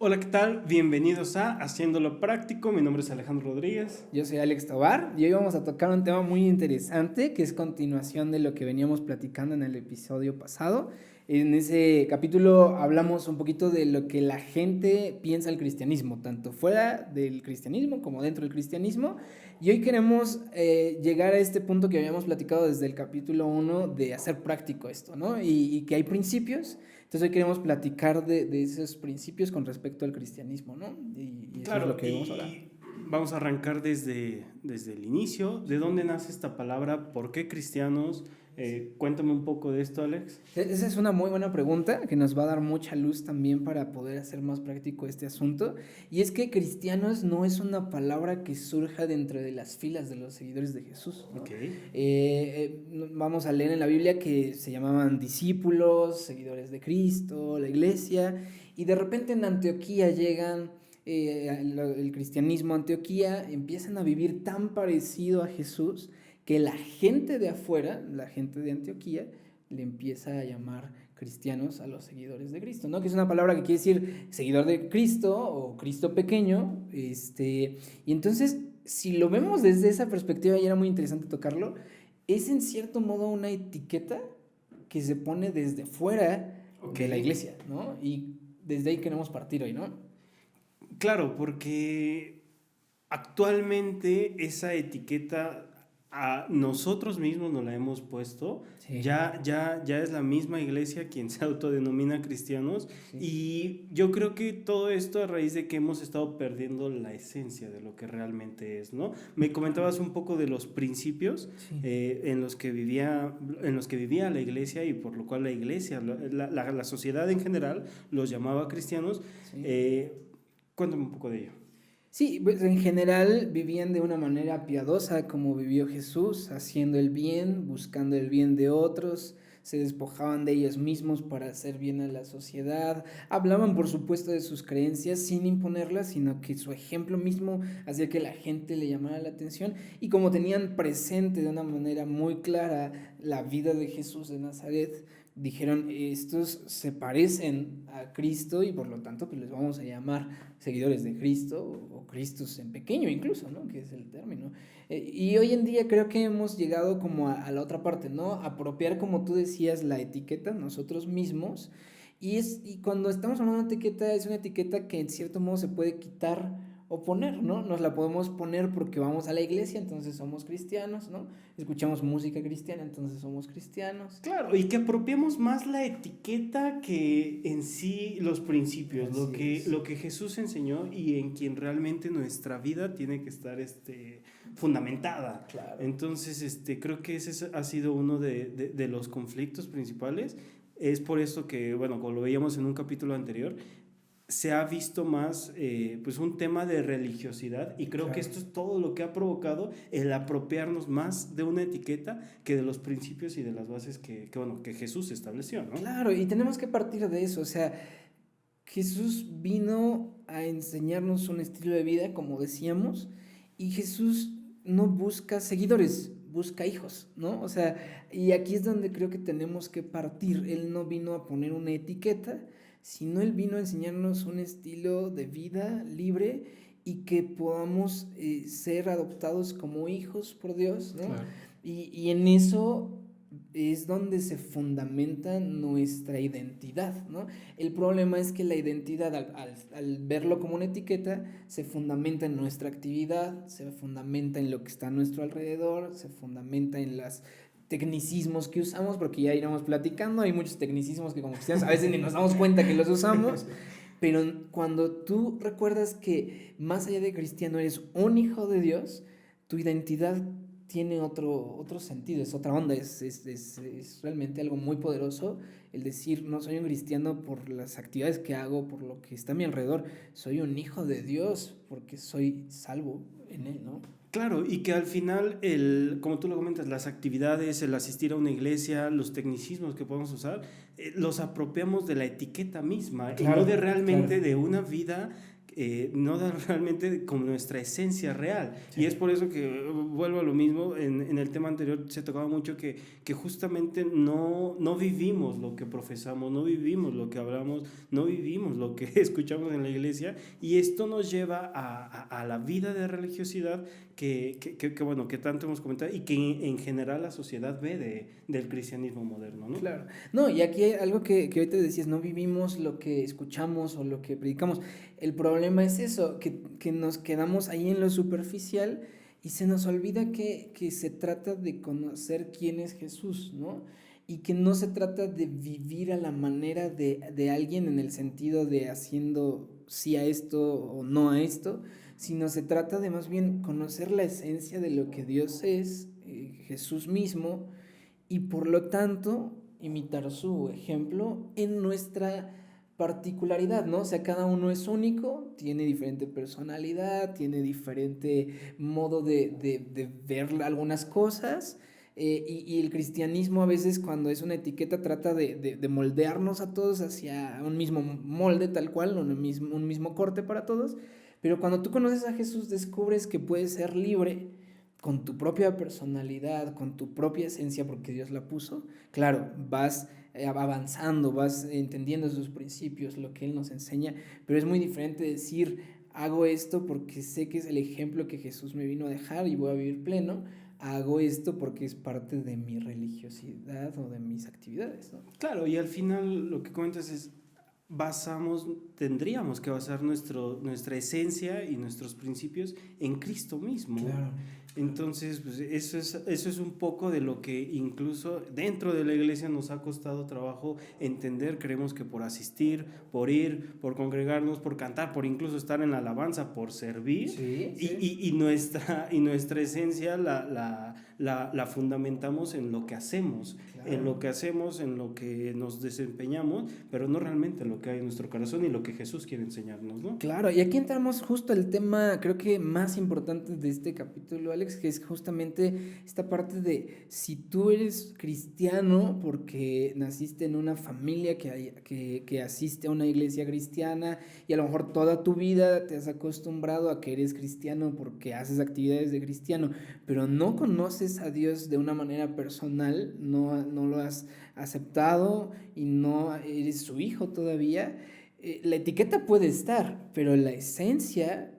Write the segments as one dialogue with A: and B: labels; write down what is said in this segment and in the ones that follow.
A: Hola, ¿qué tal? Bienvenidos a Haciéndolo Práctico. Mi nombre es Alejandro Rodríguez.
B: Yo soy Alex Tobar y hoy vamos a tocar un tema muy interesante que es continuación de lo que veníamos platicando en el episodio pasado. En ese capítulo hablamos un poquito de lo que la gente piensa del cristianismo, tanto fuera del cristianismo como dentro del cristianismo. Y hoy queremos llegar a este punto que habíamos platicado desde el capítulo 1 de hacer práctico esto, ¿no? Y que hay principios. Entonces hoy queremos platicar de esos principios con respecto al cristianismo, ¿no? Y eso es lo
A: Claro,
B: que vamos a hablar.
A: y vamos a arrancar desde el inicio. ¿De dónde nace esta palabra? ¿Por qué cristianos? Cuéntame un poco de esto, Alex.
B: Esa es una muy buena pregunta que nos va a dar mucha luz también para poder hacer más práctico este asunto. Y es que cristianos no es una palabra que surja dentro de las filas de los seguidores de Jesús, ¿no?
A: Ok.
B: Vamos a leer en la Biblia que se llamaban discípulos, seguidores de Cristo, la iglesia, y de repente en Antioquía llegan el cristianismo a Antioquía, empiezan a vivir tan parecido a Jesús que la gente de afuera, la gente de Antioquía, le empieza a llamar cristianos a los seguidores de Cristo, ¿no? Que es una palabra que quiere decir seguidor de Cristo o Cristo pequeño, y entonces, si lo vemos desde esa perspectiva, y era muy interesante tocarlo, es en cierto modo una etiqueta que se pone desde fuera de la iglesia, ¿no? Y desde ahí queremos partir hoy, ¿no?
A: Claro, porque actualmente esa etiqueta a nosotros mismos nos la hemos puesto.
B: Sí.
A: Ya es la misma iglesia quien se autodenomina cristianos.
B: Sí.
A: Y yo creo que todo esto a raíz de que hemos estado perdiendo la esencia de lo que realmente es, ¿no? Me comentabas un poco de los principios
B: Sí.
A: en los que vivía la iglesia, y por lo cual la iglesia, la sociedad en general los llamaba cristianos.
B: Sí.
A: Cuéntame un poco de ello.
B: Sí, pues en general vivían de una manera piadosa como vivió Jesús, haciendo el bien, buscando el bien de otros, se despojaban de ellos mismos para hacer bien a la sociedad, hablaban por supuesto de sus creencias sin imponerlas, sino que su ejemplo mismo hacía que la gente le llamara la atención, y como tenían presente de una manera muy clara la vida de Jesús de Nazaret, dijeron, estos se parecen a Cristo y por lo tanto pues les vamos a llamar seguidores de Cristo o Cristos en pequeño incluso, ¿no? Que es el término. Y hoy en día creo que hemos llegado como a la otra parte, ¿no? Apropiar, como tú decías, la etiqueta nosotros mismos. Y cuando estamos hablando de una etiqueta, es una etiqueta que en cierto modo se puede quitar o poner, ¿no? Nos la podemos poner porque vamos a la iglesia, entonces somos cristianos, ¿no? Escuchamos música cristiana, entonces somos cristianos.
A: Claro, y que apropiemos más la etiqueta que en sí los principios, lo que Jesús enseñó y en quien realmente nuestra vida tiene que estar fundamentada.
B: Claro.
A: Entonces, creo que ese ha sido uno de los conflictos principales. Es por eso que, bueno, como lo veíamos en un capítulo anterior, se ha visto más pues un tema de religiosidad, y creo que esto es todo lo que ha provocado el apropiarnos más de una etiqueta que de los principios y de las bases que Jesús estableció, ¿no?
B: Claro, y tenemos que partir de eso, o sea, Jesús vino a enseñarnos un estilo de vida, como decíamos, y Jesús no busca seguidores, busca hijos, ¿no? O sea, y aquí es donde creo que tenemos que partir. Él no vino a poner una etiqueta, sino Él vino a enseñarnos un estilo de vida libre y que podamos ser adoptados como hijos por Dios, ¿no?
A: Claro.
B: Y en eso es donde se fundamenta nuestra identidad, ¿no? El problema es que la identidad, al verlo como una etiqueta, se fundamenta en nuestra actividad, se fundamenta en lo que está a nuestro alrededor, se fundamenta en los tecnicismos que usamos, porque ya iremos platicando, hay muchos tecnicismos que como cristianos a veces ni nos damos cuenta que los usamos, pero cuando tú recuerdas que más allá de cristiano eres un hijo de Dios, tu identidad tiene otro sentido, es otra onda, es realmente algo muy poderoso el decir, no soy un cristiano por las actividades que hago, por lo que está a mi alrededor, soy un hijo de Dios porque soy salvo en Él, ¿no?
A: Claro, y que al final, como tú lo comentas, las actividades, el asistir a una iglesia, los tecnicismos que podemos usar, los apropiamos de la etiqueta misma, claro, y no de realmente de una vida no da realmente como nuestra esencia real.
B: Sí.
A: Y es por eso que vuelvo a lo mismo, en el tema anterior se tocaba mucho que justamente no vivimos lo que profesamos, no vivimos lo que hablamos, no vivimos lo que escuchamos en la iglesia, y esto nos lleva a la vida de religiosidad bueno, que tanto hemos comentado y que en general la sociedad ve del cristianismo moderno, ¿no?
B: Claro. No, y aquí hay algo que ahorita decías, no vivimos lo que escuchamos o lo que predicamos. El problema es eso, que nos quedamos ahí en lo superficial y se nos olvida que se trata de conocer quién es Jesús, ¿no? Y que no se trata de vivir a la manera de alguien en el sentido de haciendo sí a esto o no a esto, sino se trata de más bien conocer la esencia de lo que Dios es, Jesús mismo, y por lo tanto imitar su ejemplo en nuestra particularidad, ¿no? O sea, cada uno es único, tiene diferente personalidad, tiene diferente modo de ver algunas cosas, y el cristianismo a veces, cuando es una etiqueta, trata de moldearnos a todos hacia un mismo molde tal cual, un mismo corte para todos, pero cuando tú conoces a Jesús descubres que puedes ser libre con tu propia personalidad, con tu propia esencia, porque Dios la puso. Claro, vas avanzando, vas entendiendo sus principios, lo que Él nos enseña, pero es muy diferente decir, hago esto porque sé que es el ejemplo que Jesús me vino a dejar y voy a vivir pleno, hago esto porque es parte de mi religiosidad o de mis actividades, ¿no?
A: Claro, y al final lo que comentas es, tendríamos que basar nuestra esencia y nuestros principios en Cristo mismo.
B: Claro.
A: Entonces, pues eso es un poco de lo que incluso dentro de la iglesia nos ha costado trabajo entender. Creemos que por asistir, por ir, por congregarnos, por cantar, por incluso estar en la alabanza, por servir,
B: sí, sí.
A: Y nuestra esencia la fundamentamos en lo que hacemos, claro, en lo que hacemos, en lo que nos desempeñamos, pero no realmente en lo que hay en nuestro corazón y lo que Jesús quiere enseñarnos, ¿no?
B: Claro, y aquí entramos justo al tema, creo que más importante de este capítulo, Alex, que es justamente esta parte de si tú eres cristiano porque naciste en una familia que asiste a una iglesia cristiana y a lo mejor toda tu vida te has acostumbrado a que eres cristiano porque haces actividades de cristiano, pero no conoces a Dios de una manera personal, no lo has aceptado y no eres su hijo todavía. La etiqueta puede estar, pero la esencia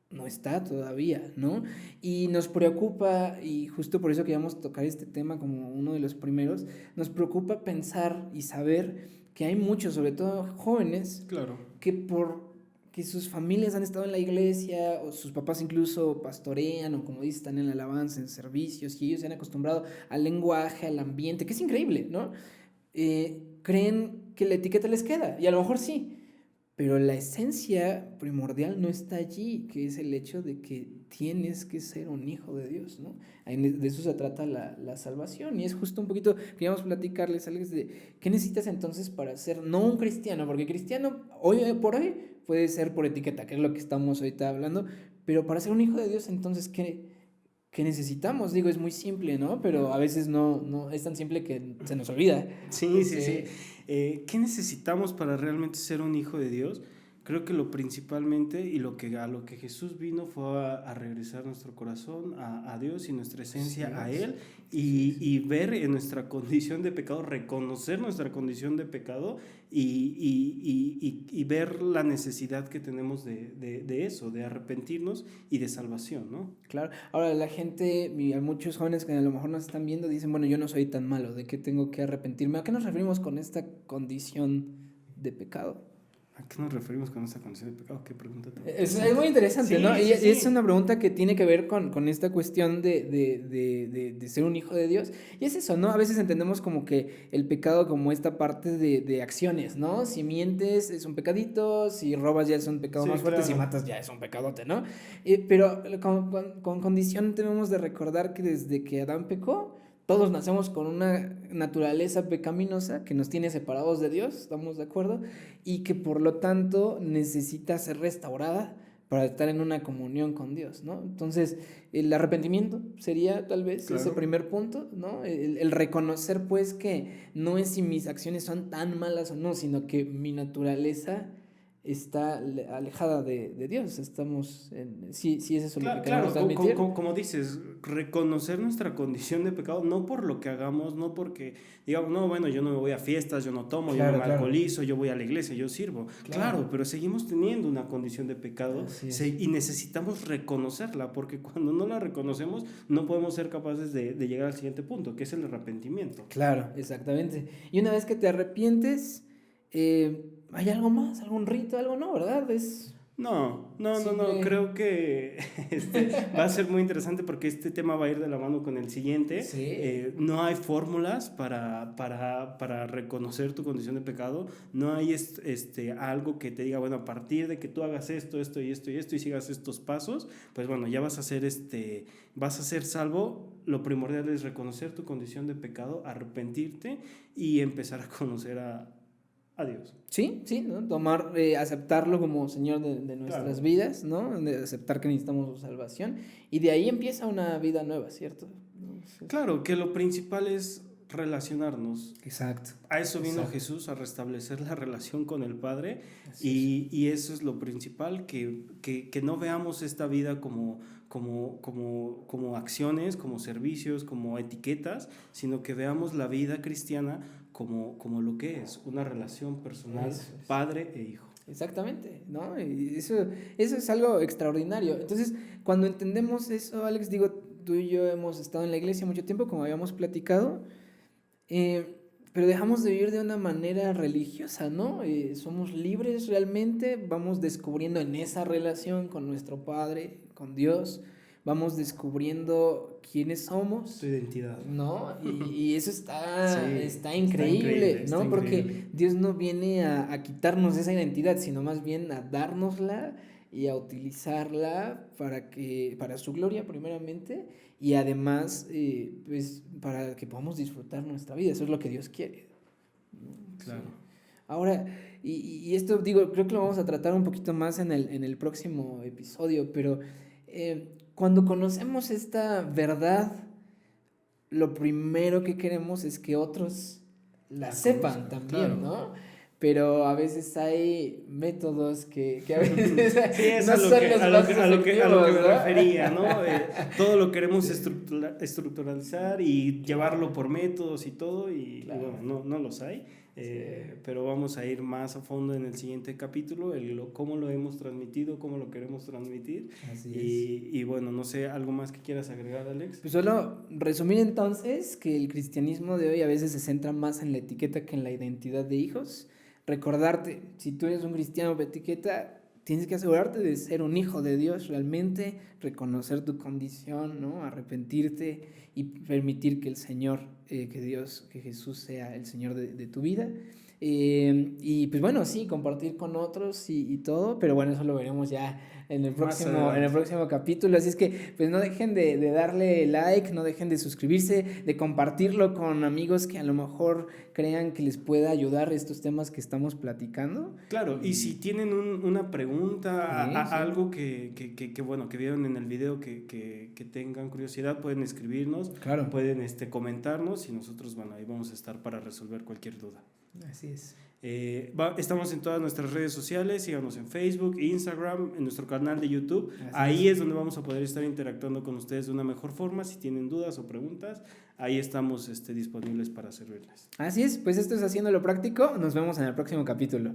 B: no está todavía, ¿no? Y nos preocupa, y justo por eso queríamos tocar este tema como uno de los primeros, nos preocupa pensar y saber que hay muchos, sobre todo jóvenes,
A: claro,
B: que porque sus familias han estado en la iglesia, o sus papás incluso pastorean, o como dices, están en la alabanza, en servicios, y ellos se han acostumbrado al lenguaje, al ambiente, que es increíble, ¿no? Creen que la etiqueta les queda, y a lo mejor sí, pero la esencia primordial no está allí, que es el hecho de que tienes que ser un hijo de Dios, ¿no? De eso se trata la salvación, y es justo un poquito, queríamos platicarles, Alex, de qué necesitas entonces para ser, no un cristiano, porque cristiano hoy por hoy puede ser por etiqueta, que es lo que estamos ahorita hablando, pero para ser un hijo de Dios, entonces, ¿qué necesitamos? Digo, es muy simple, ¿no? Pero a veces no es tan simple que se nos olvida.
A: Sí, sí. ¿Qué necesitamos para realmente ser un hijo de Dios? Creo que lo principalmente y a lo que Jesús vino fue a regresar nuestro corazón a Dios y nuestra esencia a Él, y ver en nuestra condición de pecado, reconocer nuestra condición de pecado y ver la necesidad que tenemos de eso, de arrepentirnos y de salvación, ¿no?
B: Claro. Ahora la gente, y a muchos jóvenes que a lo mejor nos están viendo, dicen, bueno, yo no soy tan malo, ¿de qué tengo que arrepentirme? ¿A qué nos referimos con esta condición de pecado?
A: ¿A qué nos referimos con esta condición de pecado? ¿Qué pregunta?
B: Es muy interesante,
A: sí,
B: ¿no? Y
A: sí.
B: Es una pregunta que tiene que ver con esta cuestión de ser un hijo de Dios. Y es eso, ¿no? A veces entendemos como que el pecado como esta parte de acciones, ¿no? Si mientes es un pecadito, si robas ya es un pecado más fuerte, claro, si matas ya es un pecadote, ¿no? Pero con condición tenemos de recordar que desde que Adán pecó, todos nacemos con una naturaleza pecaminosa que nos tiene separados de Dios, ¿estamos de acuerdo? Y que por lo tanto necesita ser restaurada para estar en una comunión con Dios, ¿no? Entonces, el arrepentimiento sería tal vez ese primer punto, ¿no? El reconocer pues que no es si mis acciones son tan malas o no, sino que mi naturaleza está alejada de Dios. Sí, sí es eso lo que
A: Claro,
B: queremos transmitir.
A: como dices, reconocer nuestra condición de pecado, no por lo que hagamos, no porque digamos, no, bueno, yo no me voy a fiestas, yo no tomo, yo no me alcoholizo, yo voy a la iglesia, yo sirvo. Claro, pero seguimos teniendo una condición de pecado y necesitamos reconocerla, porque cuando no la reconocemos, no podemos ser capaces de llegar al siguiente punto, que es el arrepentimiento.
B: Claro, exactamente. Y una vez que te arrepientes, ¿hay algo más? ¿Algún rito? ¿Algo no? ¿Verdad?
A: No, creo que va a ser muy interesante porque este tema va a ir de la mano con el siguiente.
B: Sí.
A: No hay fórmulas para reconocer tu condición de pecado, no hay algo que te diga, bueno, a partir de que tú hagas esto, esto y esto y esto y sigas estos pasos, pues bueno, ya vas a ser salvo. Lo primordial es reconocer tu condición de pecado, arrepentirte y empezar a conocer a Dios.
B: Sí, ¿no? Aceptarlo como Señor de nuestras vidas, ¿no? De aceptar que necesitamos su salvación. Y de ahí empieza una vida nueva, ¿cierto?
A: Claro, que lo principal es relacionarnos.
B: Exacto.
A: A eso vino Jesús, a restablecer la relación con el Padre. Y eso es lo principal, que no veamos esta vida como acciones, como servicios, como etiquetas, sino que veamos la vida cristiana como lo que es, una relación personal, padre e hijo.
B: Exactamente, ¿no? Y eso es algo extraordinario. Entonces, cuando entendemos eso, Alex, digo, tú y yo hemos estado en la iglesia mucho tiempo, como habíamos platicado, pero dejamos de vivir de una manera religiosa, ¿no? Somos libres realmente, vamos descubriendo en esa relación con nuestro Padre, con Dios, vamos descubriendo quiénes somos.
A: Tu identidad.
B: ¿No? Y eso está increíble, ¿no? Está porque increíble. Dios no viene a quitarnos esa identidad, sino más bien a dárnosla y a utilizarla para su gloria primeramente y además pues para que podamos disfrutar nuestra vida. Eso es lo que Dios quiere.
A: Claro.
B: Sí. Ahora, y esto digo, creo que lo vamos a tratar un poquito más en el próximo episodio, pero cuando conocemos esta verdad, lo primero que queremos es que otros la sepan también, claro, ¿no? Pero a veces hay métodos que a veces
A: sí, no son los más efectivos, a lo que me refería, ¿no? Todo lo queremos estructuralizar y llevarlo por métodos y todo, y claro, bueno, no los hay. Pero vamos a ir más a fondo en el siguiente capítulo, cómo lo hemos transmitido, cómo lo queremos transmitir. Y bueno, no sé, ¿algo más que quieras agregar, Alex?
B: Pues solo resumir entonces que el cristianismo de hoy a veces se centra más en la etiqueta que en la identidad de hijos. Recordarte, si tú eres un cristiano de etiqueta, tienes que asegurarte de ser un hijo de Dios realmente, reconocer tu condición, ¿no? Arrepentirte y permitir que el Señor, que Jesús sea el Señor de tu vida. Y pues bueno, sí, compartir con otros y todo, pero bueno, eso lo veremos ya en el próximo capítulo. Así es que pues no dejen de darle like, no dejen de suscribirse, de compartirlo con amigos que a lo mejor crean que les pueda ayudar estos temas que estamos platicando.
A: Claro, y si tienen una pregunta, algo que bueno, que vieron en el video que tengan curiosidad, pueden escribirnos, claro, pueden comentarnos y nosotros, bueno, ahí vamos a estar para resolver cualquier duda.
B: Así es.
A: Estamos en todas nuestras redes sociales, síganos en Facebook, Instagram, en nuestro canal de YouTube. Ahí es donde vamos a poder estar interactuando con ustedes de una mejor forma. Si tienen dudas o preguntas, ahí estamos disponibles para servirles.
B: Así es, pues esto es Haciéndolo Práctico. Nos vemos en el próximo capítulo.